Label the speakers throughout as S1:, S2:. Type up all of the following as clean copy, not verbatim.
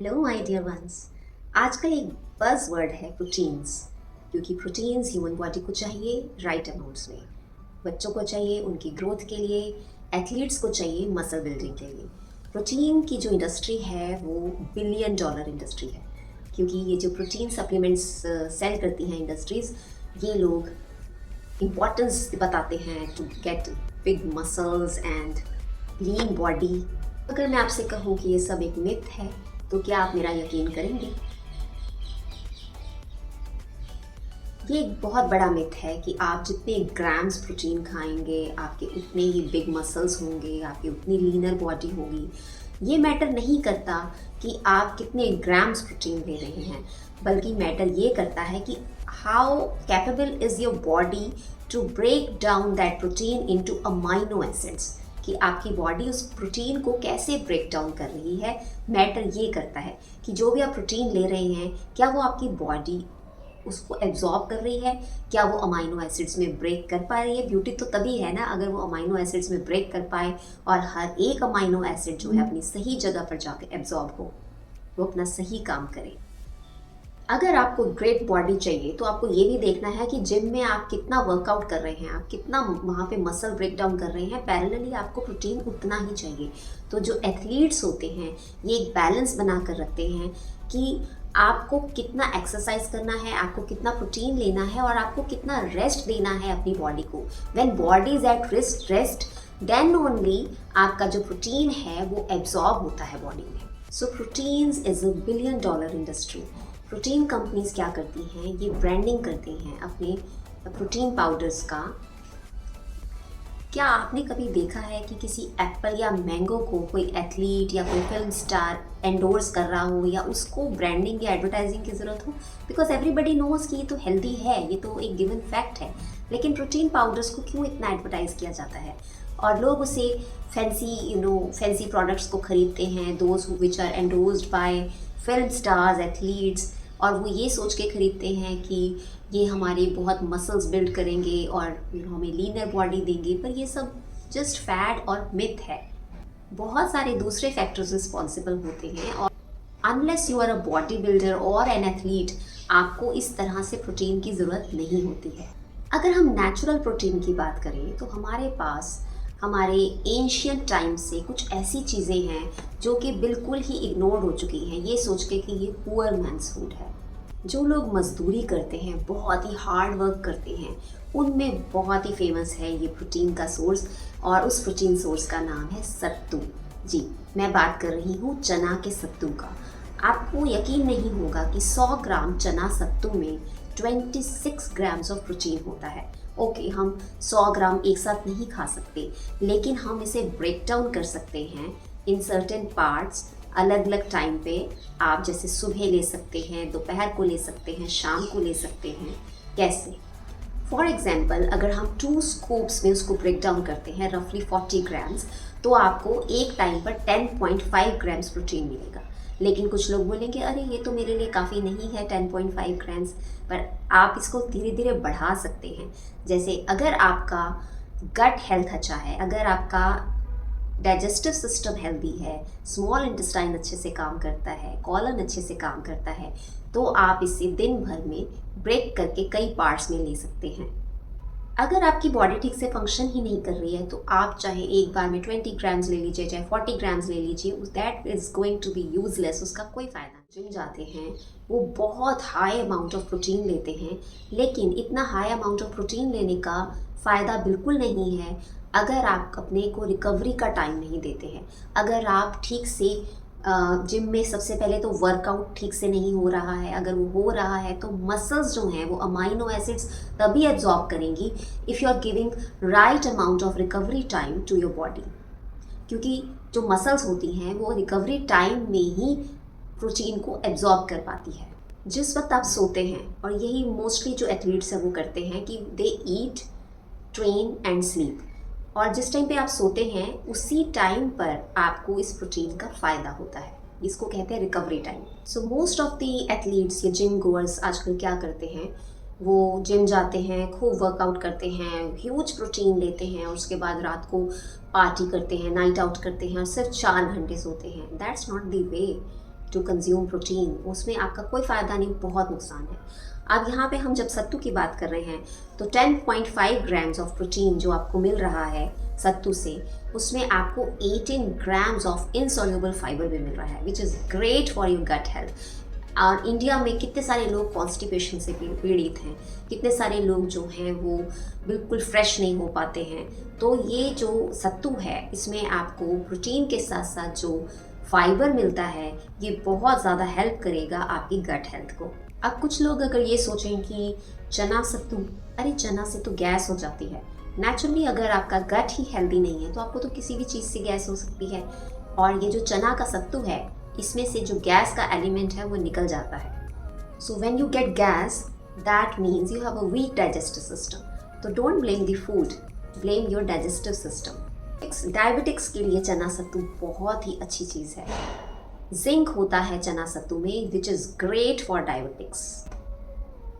S1: Hello my dear ones. आजकल एक buzz word है प्रोटीन्स, क्योंकि प्रोटीन्स ह्यूमन बॉडी को चाहिए राइट अमाउंट्स में। बच्चों को चाहिए उनकी ग्रोथ के लिए, एथलीट्स को चाहिए मसल बिल्डिंग के लिए। प्रोटीन की जो इंडस्ट्री है वो बिलियन डॉलर इंडस्ट्री है, क्योंकि ये जो प्रोटीन सप्लीमेंट्स सेल करती हैं इंडस्ट्रीज़, ये लोग इम्पॉर्टेंस बताते हैं to get big muscles and lean body. अगर मैं आपसे कहूँ कि ये सब एक मिथ है, तो क्या आप मेरा यकीन करेंगे? ये एक बहुत बड़ा मिथ है कि आप जितने ग्राम्स प्रोटीन खाएंगे आपके उतने ही बिग मसल्स होंगे, आपकी उतनी लीनर बॉडी होगी। ये मैटर नहीं करता कि आप कितने ग्राम्स प्रोटीन ले रहे हैं, बल्कि मैटर ये करता है कि how capable is your body to break down that protein into amino acids, कि आपकी बॉडी उस प्रोटीन को कैसे ब्रेक डाउन कर रही है। मैटर ये करता है कि जो भी आप प्रोटीन ले रहे हैं, क्या वो आपकी बॉडी उसको एब्जॉर्ब कर रही है, क्या वो अमाइनो एसिड्स में ब्रेक कर पा रही है। ब्यूटी तो तभी है ना अगर वो अमाइनो एसिड्स में ब्रेक कर पाए और हर एक अमाइनो एसिड जो है अपनी सही जगह पर जाकर एब्जॉर्ब हो, वो अपना सही काम करे। अगर आपको ग्रेट बॉडी चाहिए तो आपको ये भी देखना है कि जिम में आप कितना वर्कआउट कर रहे हैं, आप कितना वहाँ पे मसल ब्रेक डाउन कर रहे हैं। पैरेलली आपको प्रोटीन उतना ही चाहिए। तो जो एथलीट्स होते हैं ये एक बैलेंस बना कर रखते हैं कि आपको कितना एक्सरसाइज करना है, आपको कितना प्रोटीन लेना है और आपको कितना रेस्ट देना है अपनी बॉडी को। When body is at rest then only आपका जो प्रोटीन है वो एब्जॉर्ब होता है बॉडी में। So proteins is a billion dollar industry. Protein companies क्या करती हैं, ये ब्रांडिंग करते हैं अपने प्रोटीन पाउडर्स का। क्या आपने कभी देखा है कि किसी एप्पल या मैंगो को कोई एथलीट या कोई फिल्म स्टार एंडोर्स कर रहा हो या उसको ब्रांडिंग या एडवर्टाइजिंग की ज़रूरत हो? बिकॉज एवरीबडी नोज कि ये तो हेल्दी है, ये तो एक गिवन फैक्ट है। लेकिन प्रोटीन पाउडर्स को क्यों इतना एडवर्टाइज किया जाता है और लोग उसे फैंसी प्रोडक्ट्स को खरीदते हैं, those which are endorsed by film stars, athletes, और वो ये सोच के खरीदते हैं कि ये हमारे बहुत मसल्स बिल्ड करेंगे और हमें लीनर बॉडी देंगे। पर ये सब जस्ट फैड और मिथ है। बहुत सारे दूसरे फैक्टर्स रिस्पॉन्सिबल होते हैं और unless you are a body builder और एन एथलीट, आपको इस तरह से प्रोटीन की ज़रूरत नहीं होती है। अगर हम नेचुरल प्रोटीन की बात करें तो हमारे पास हमारे एंशियंट टाइम से कुछ ऐसी चीज़ें हैं जो कि बिल्कुल ही इग्नोर्ड हो चुकी हैं, ये सोच के कि ये पुअर मैन्स फूड है। जो लोग मजदूरी करते हैं, बहुत ही हार्ड वर्क करते हैं, उनमें बहुत ही फेमस है ये प्रोटीन का सोर्स, और उस प्रोटीन सोर्स का नाम है सत्तू। जी, मैं बात कर रही हूँ चना के सत्तू का। आपको यकीन नहीं होगा कि 100 ग्राम चना सत्तू में 26 ग्राम्स ऑफ प्रोटीन होता है। ओके, हम 100 ग्राम एक साथ नहीं खा सकते, लेकिन हम इसे ब्रेक डाउन कर सकते हैं इन सर्टेन पार्ट्स अलग अलग टाइम पे। आप जैसे सुबह ले सकते हैं, दोपहर को ले सकते हैं, शाम को ले सकते हैं। कैसे? फॉर एग्जाम्पल, अगर हम 2 स्कूप्स में उसको ब्रेक डाउन करते हैं रफली 40 ग्राम्स, तो आपको एक टाइम पर 10.5 ग्राम्स प्रोटीन मिलेगा। लेकिन कुछ लोग बोलेंगे अरे ये तो मेरे लिए काफ़ी नहीं है 10.5 ग्राम्स, पर आप इसको धीरे धीरे बढ़ा सकते हैं। जैसे अगर आपका गट हेल्थ अच्छा है, अगर आपका डाइजेस्टिव सिस्टम हेल्दी है, स्मॉल इंटेस्टाइन अच्छे से काम करता है, कॉलन अच्छे से काम करता है, तो आप इसे दिन भर में ब्रेक करके कई पार्ट्स में ले सकते हैं। अगर आपकी बॉडी ठीक से फंक्शन ही नहीं कर रही है तो आप चाहे एक बार में 20 ग्राम्स ले लीजिए, चाहे 40 ग्राम्स ले लीजिए, that is going to be useless, उसका कोई फ़ायदा नहीं। जिम जाते हैं वो बहुत हाई अमाउंट ऑफ प्रोटीन लेते हैं, लेकिन इतना हाई अमाउंट ऑफ प्रोटीन लेने का फ़ायदा बिल्कुल नहीं है अगर आप अपने को रिकवरी का टाइम नहीं देते हैं। अगर आप ठीक से जिम में सबसे पहले तो वर्कआउट ठीक से नहीं हो रहा है, अगर वो हो रहा है तो मसल्स जो हैं वो अमाइनो एसिड्स तभी एब्जॉर्ब करेंगी if you are giving right amount of recovery time to your body. क्योंकि जो मसल्स होती हैं वो रिकवरी टाइम में ही प्रोटीन को एब्जॉर्ब कर पाती है। जिस वक्त आप सोते हैं, और यही मोस्टली जो एथलीट्स हैं वो करते हैं कि दे ईट, ट्रेन एंड स्लीप, और जिस टाइम पे आप सोते हैं उसी टाइम पर आपको इस प्रोटीन का फ़ायदा होता है। इसको कहते हैं recovery time. So most of the athletes या जिम गोअर्स आजकल क्या करते हैं, वो जिम जाते हैं, खूब वर्कआउट करते हैं, ह्यूज प्रोटीन लेते हैं और उसके बाद रात को पार्टी करते हैं, नाइट आउट करते हैं और सिर्फ 4 घंटे सोते हैं। That's not the way. To consume protein, उसमें आपका कोई फ़ायदा नहीं, बहुत नुकसान है। अब यहाँ पे हम जब सत्तू की बात कर रहे हैं तो 10.5 ग्राम्स ऑफ प्रोटीन जो आपको मिल रहा है सत्तू से, उसमें आपको 18 ग्राम्स ऑफ इनसॉल्युबल फाइबर भी मिल रहा है, which is great for your gut health. और इंडिया में कितने सारे लोग कॉन्स्टिपेशन से पीड़ित हैं, कितने सारे लोग जो हैं वो बिल्कुल फ्रेश नहीं हो पाते हैं। तो ये जो सत्तू है इसमें आपको प्रोटीन के साथ साथ जो फाइबर मिलता है ये बहुत ज़्यादा हेल्प करेगा आपकी गट हेल्थ को। अब कुछ लोग अगर ये सोचें कि चना सत्तू, अरे चना से तो गैस हो जाती है। नेचुरली अगर आपका गट ही हेल्दी नहीं है तो आपको तो किसी भी चीज़ से गैस हो सकती है। और ये जो चना का सत्तू है इसमें से जो गैस का एलिमेंट है वो निकल जाता है। So when you get gas that means you have a weak digestive system. तो don't blame the food, blame your digestive system. Diabetics के लिए चना सत्तू बहुत ही अच्छी चीज़ है। जिंक होता है चना सत्तू में which is great for diabetics.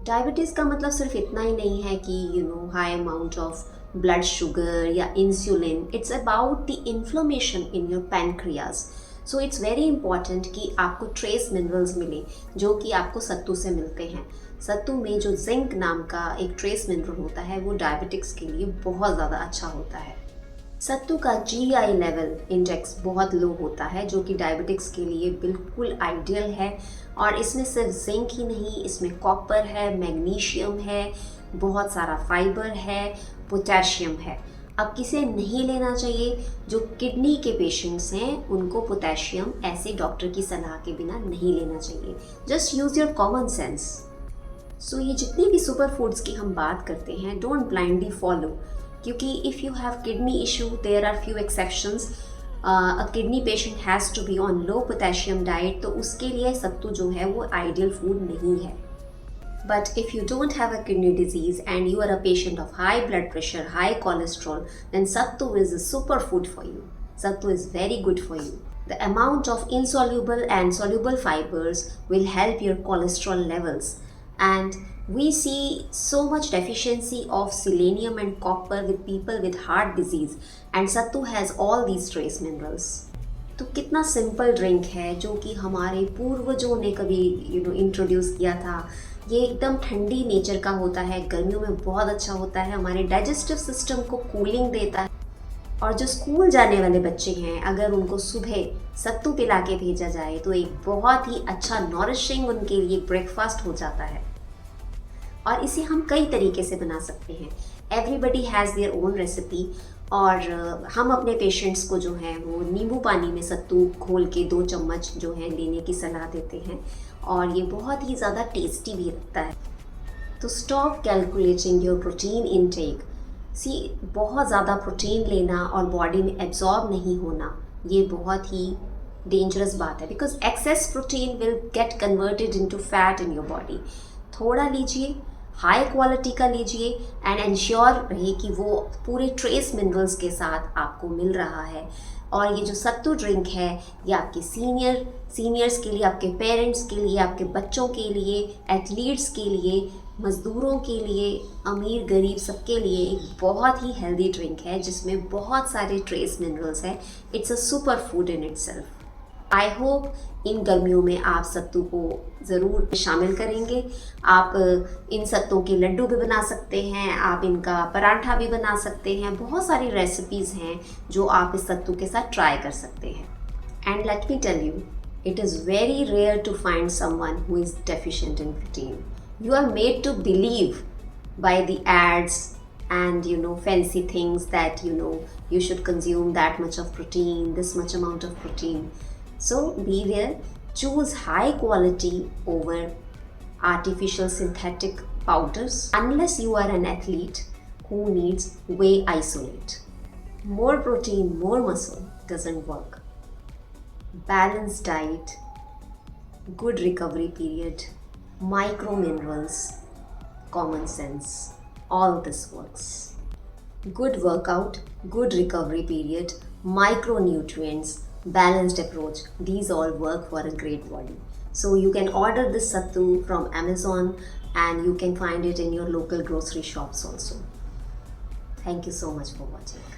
S1: Diabetes का मतलब सिर्फ इतना ही नहीं है कि high amount of blood sugar या insulin. It's about the inflammation in your pancreas. So it's very important कि आपको ट्रेस मिनरल्स मिले जो कि आपको सत्तू से मिलते हैं। सत्तू में जो जिंक नाम का एक ट्रेस मिनरल होता है वो डायबिटिक्स के लिए बहुत ज़्यादा अच्छा होता है। सत्तू का GI लेवल इंडेक्स बहुत लो होता है जो कि डायबिटिक्स के लिए बिल्कुल आइडियल है। और इसमें सिर्फ जिंक ही नहीं, इसमें कॉपर है, मैग्नीशियम है, बहुत सारा फाइबर है, पोटेशियम है। अब किसे नहीं लेना चाहिए? जो किडनी के पेशेंट्स हैं उनको पोटेशियम ऐसे डॉक्टर की सलाह के बिना नहीं लेना चाहिए। Just use your common sense. So ये जितनी भी सुपर फूड्स की हम बात करते हैं डोंट ब्लाइंडली फॉलो, क्योंकि if you have kidney issue there are few exceptions. A kidney patient has to be on low potassium diet, तो उसके लिए सत्तू जो है वो आइडियल फूड नहीं है। But if you don't have a kidney disease and you are a patient of high blood pressure, high cholesterol, then sattu is a superfood for you. Sattu is very good for you. The amount of insoluble and soluble fibers will help your cholesterol levels. And we see so much deficiency of selenium and copper with people with heart disease. And sattu has all these trace minerals. तो कितना simple drink है जो कि हमारे पूर्वजों ने कभी introduce किया था। ये एकदम ठंडी नेचर का होता है, गर्मियों में बहुत अच्छा होता है, हमारे डाइजेस्टिव सिस्टम को कूलिंग देता है। और जो स्कूल जाने वाले बच्चे हैं अगर उनको सुबह सत्तू पिला के भेजा जाए तो एक बहुत ही अच्छा नॉरिशिंग उनके लिए ब्रेकफास्ट हो जाता है। और इसे हम कई तरीके से बना सकते हैं। Everybody has their own recipe. और हम अपने पेशेंट्स को जो है वो नींबू पानी में सत्तू घोल के 2 चम्मच जो है लेने की सलाह देते हैं और ये बहुत ही ज़्यादा टेस्टी भी लगता है। तो stop calculating your protein intake. बहुत ज़्यादा प्रोटीन लेना और बॉडी में एब्जॉर्ब नहीं होना ये बहुत ही डेंजरस बात है, because access protein will get converted into fat in your body. थोड़ा लीजिए, हाई क्वालिटी का लीजिए एंड इंश्योर रहे कि वो पूरे ट्रेस मिनरल्स के साथ आपको मिल रहा है। और ये जो सत्तू ड्रिंक है ये आपके सीनियर्स के लिए, आपके पेरेंट्स के लिए, आपके बच्चों के लिए, एथलीट्स के लिए, मज़दूरों के लिए, अमीर गरीब सबके लिए एक बहुत ही हेल्दी ड्रिंक है जिसमें बहुत सारे ट्रेस मिनरल्स हैं। It's a super food in itself. I hope इन गर्मियों में आप सत्तू को ज़रूर शामिल करेंगे। आप इन सत्तों के लड्डू भी बना सकते हैं, आप इनका पराठा भी बना सकते हैं। बहुत सारी रेसिपीज़ हैं जो आप इस सत्तू के साथ ट्राई कर सकते हैं। And let me tell you, it is very rare to find someone who is deficient in protein. You are made to believe by the ads and fancy things that you should consume that much of protein, this much amount of protein. So beware, choose high quality over artificial synthetic powders unless you are an athlete who needs whey isolate. More protein, more muscle doesn't work. Balanced diet, good recovery period, micro minerals, common sense, all this works. Good workout, good recovery period, micronutrients, balanced approach, these all work for a great body. So you can order this sattu from Amazon and you can find it in your local grocery shops also. Thank you so much for watching.